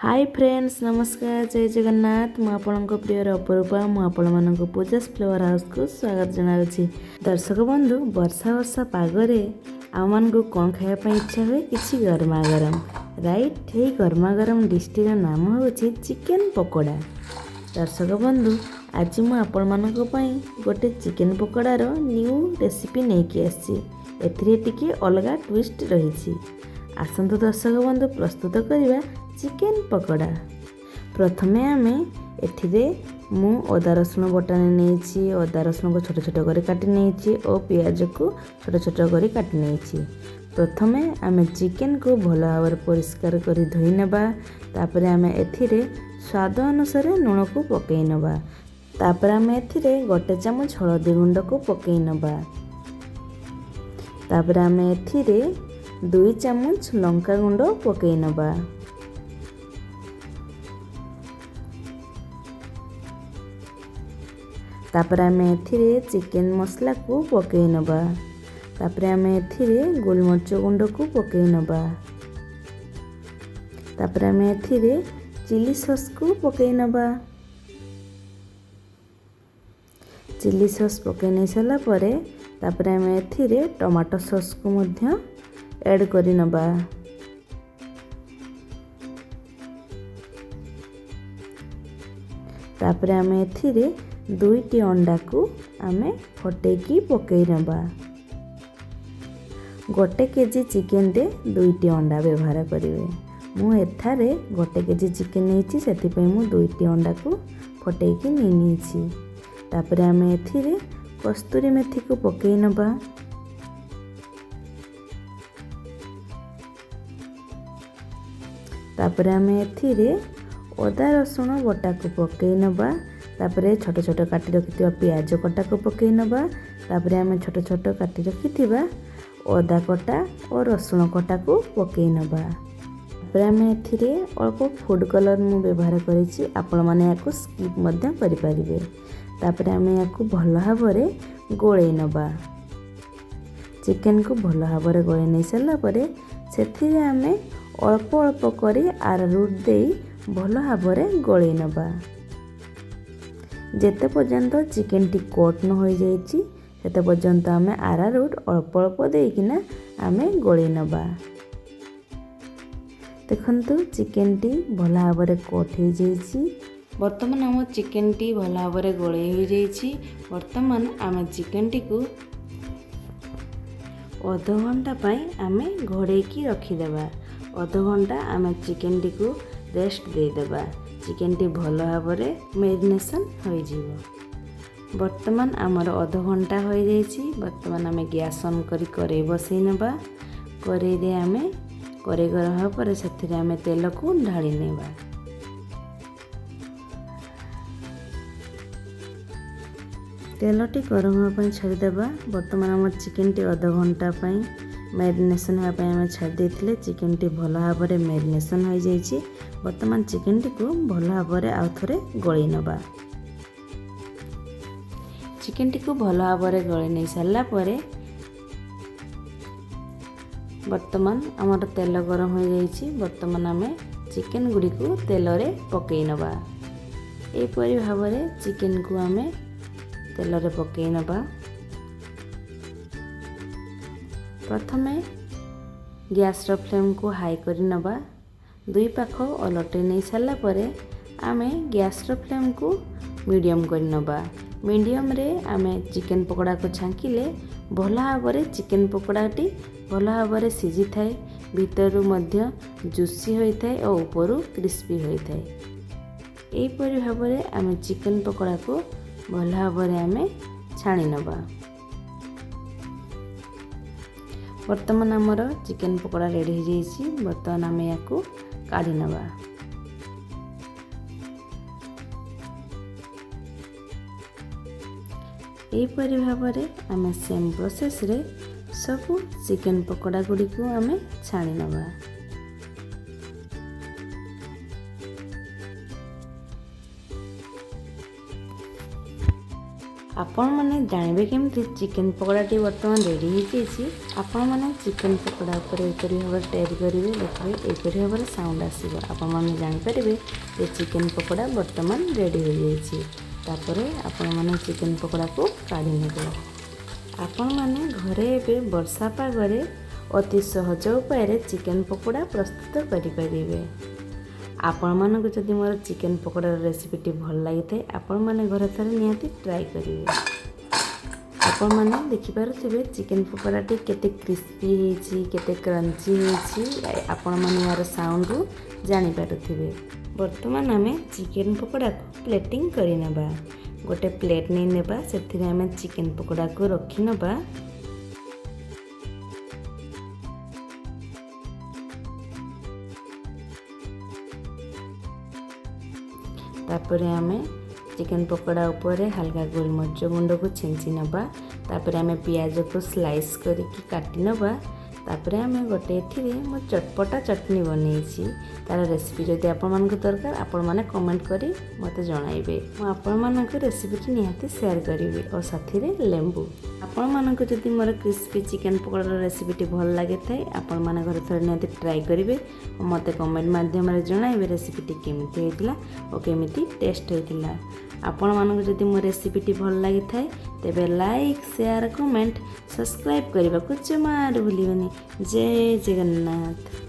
Hi friends नमस्कार जय जगन्नाथ मु आपणक प्रियर अपरूपा मु आपण पूजा फ्लेवर हाउस को स्वागत जनावि। दर्शक बंधु वर्षा वर्षा पागरे आम मान को कौन खायापी इच्छा हुए किसी गरमा गरम राइट ये गरमा गरम डिस्टर नाम हूँ चिकेन पकोड़ा। दर्शक बंधु आज मु आपण मानक पई गोटे चिकेन पकोड़ार न्यू रेसिपी नहीं आसी एथिरे टिके अलगा ट्विस्ट रही। आसंतु दर्शक बंधु प्रस्तुत करवा चिकेन पकोड़ा। प्रथमे आमे एथिरे मु अदा रसुण बटाने नहीं अदा रसुण को छोट छोट कर काटी नहीं और पियाज को छोट छोट कर काटी नहीं। प्रथमे आमे चिकेन को भल भाव परिष्कार कर धोई नेबा तापर आमे एथिरे स्वाद अनुसार लूण को पकई नेबा तापर आमे एथिरे गोटे चामच हळदी गुंड को पकई नेबा तापर आमे एथिरे 2 चामच लंका गुंड पकई नेबा तापर आमे एथिरे चिकेन मसला को पकई नेबा तापर आमे एथिरे गोलमरिच गुंड को पकई नेबा तापर आमे एथिरे चिली सॉस को पकई नेबा। चिली सॉस पकई नै साला परे तापर आमे एथिरे टमाटो सॉस को मध्य ऐड करि नेबा। तापर आमे एथिरे 2टी अंडा को आमे फटेकी पकई नेबा। गोटे केजी चिकेन रे 2टी अंडा व्यवहार करिवे। मु एथारे गोटे केजी चिकेन नेछि सेति पई मु 2टी अंडा को फटेकी नेछि। तापर आमे एथिरे कस्तूरी मेथी को पकई नेबा। तापर आमे एथिरे अदा रसुण बटा को पकई नेबा तापरे छोट छोट काटी रखिथिबा पियाज कटा को पकई नेबा तापरे आमे छोट छोट काटी रखिथिबा अदा कटा और रसुण कटा को पकई नेबा। तापरे आमे एथिरे अल्प फूड कलर मु व्यवहार करिछि आपण माने याको स्किप मध्य करि परिबे। तापरे आमे याको भल भाबरे गोळै नेबा। चिकेन को भल भाबरे गोळै नै साला परे सेथिरे आमे अल्प अल्प करी आरारूट देई भल भाबरे गोळै नेबा। जेते पर्यंत चिकेन टी कोट न हो जाइछि सेते पर्यंत आमे आरारूट अल्प अल्प देकिना आमे गोळै नेबा। देखंतु चिकेन टी भल भाबरे कोट हो जाइछि। वर्तमान आम चिकेन टी भल भाबरे गोळै हो जाइछि। वर्तमान आमे चिकेन टी को आधा घंटा पई आमे घोड़ेकी रखिदेबा। आधा घंटा आमे चिकेन टी को रेस्ट दे देबा। चिकेन टी भल भाबरे मैरिनेशन हो जिवो। वर्तमान आमर आधा घंटा हो जाइछि। वर्तमान आमे गैस ऑन करी करेई बसई नेबा। करेई रे आमे करेई गरम हो पर सेथिरे आमे तेल को ढाली नेबा। तेलटी गरम होगा पई छाड़ी देबा। वर्तमान आम चिकेन टी आधा घंटा पई मैरिनेशन होगा पई आमे छाड़ी देथिले। चिकेन टी भल भाबरे मैरिनेशन हो जाइछि। वर्तमान चिकेन टी को भल भाबरे आउ थरे गळै नेबा। चिकेन टी को भल भाबरे गळै नै सारला परे वर्तमान आमर तेल गरम हो जाइछि। वर्तमान आमे चिकेन गुडी को तेल रे पकई नेबा। ए परि भाबरे चिकेन को आमे तेल रे पकई नेबा। प्रथमे गैस रो फ्लेम को हाई करि नेबा। दुई पाख अलटे नहीं सारला परे आमे गैस रो फ्लेम को मीडियम करि नेबा। मीडियम रे आमे चिकेन पकोड़ा को छांकिले भल भाबरे चिकेन पकोड़ाटी भल भाबरे सिझी थाए भितरु मध्य जुसी होई थाए और ऊपरु क्रिस्पी होई थाए। एई परि भाबरे आमे चिकेन पकोड़ा को भल भाबरे आमे छाणी नेबा। वर्तमान आमर चिकेन पकोड़ा रेडी हो जाइछि। वर्तमान आमे याको काढ़ी नेबा। एपरि भाबरे आमे सेम प्रोसेस रे सब चिकेन पकोड़ा गुडी को आमे छाणी नेबा। आपण मैंने जानवे केमती चिकेन पकोड़ाटी बर्तमान रेडी हो आपण मैंने चिकेन पकोड़ा पर एपरी भाव टैप करेंगे देखिए एपरी भाव साउंड आसो आपण मैंने जानीपर ये चिकेन पकोड़ा बर्तमान रेडी हो जापर आपण मैंने चिकेन पकोड़ा को काढ़ी नेबे आपण मैंने घरे ए वर्षा पागरे अति सहज उपाय चिकेन पकोड़ा प्रस्तुत करें आपण मानक जदि मोर चिकेन पकोड़ा रेसिपीटी भल लगी था आपण मैंने घर थोड़े निहाती ट्राई करेंगे आपण मैंने देखिपे चिकेन पकोड़ाटी केते क्रिस्पी होती केते क्रंची होती आपण मैंने यार साउंड रु जानीपे बर्तमान आम चिकेन पकोड़ा को प्लेटिंग करनेबा गोटे प्लेट नहीं नेबा से आम चिकेन पकोड़ा को रखी नबा तापर आम चिकेन पकोड़ा ऊपर हल्का गोलमरीच गुंड को छिंची नबा तापर आम पियाज को स्लाइस करके काटी नबा तापर आम गोटे मो चटपटा चटनी बनई तार रेसिपी जदि आपण मानक दरकार आपण माने कमेंट करी मते जणाइबे मो आपण मानक रेसिपी निहाती शेयर करी और साथी रे लेंबू आपण मानक जदि मोर क्रिस्पी चिकेन पकोड़ा रेसिपी भल लगे थाए आपण माने घर थोड़े निहाती ट्राई करेंगे और मते कमेंट माध्यम रे जणाइबे रेसिपी केमिति होइतिला और केमिति टेस्ट होइतिला आपण मानक जदि मो रेसिपी भल लगी थाए तेबे लाइक शेयर कमेंट सब्सक्राइब करने को जमा भूलिबेनी। जय जगन्नाथ।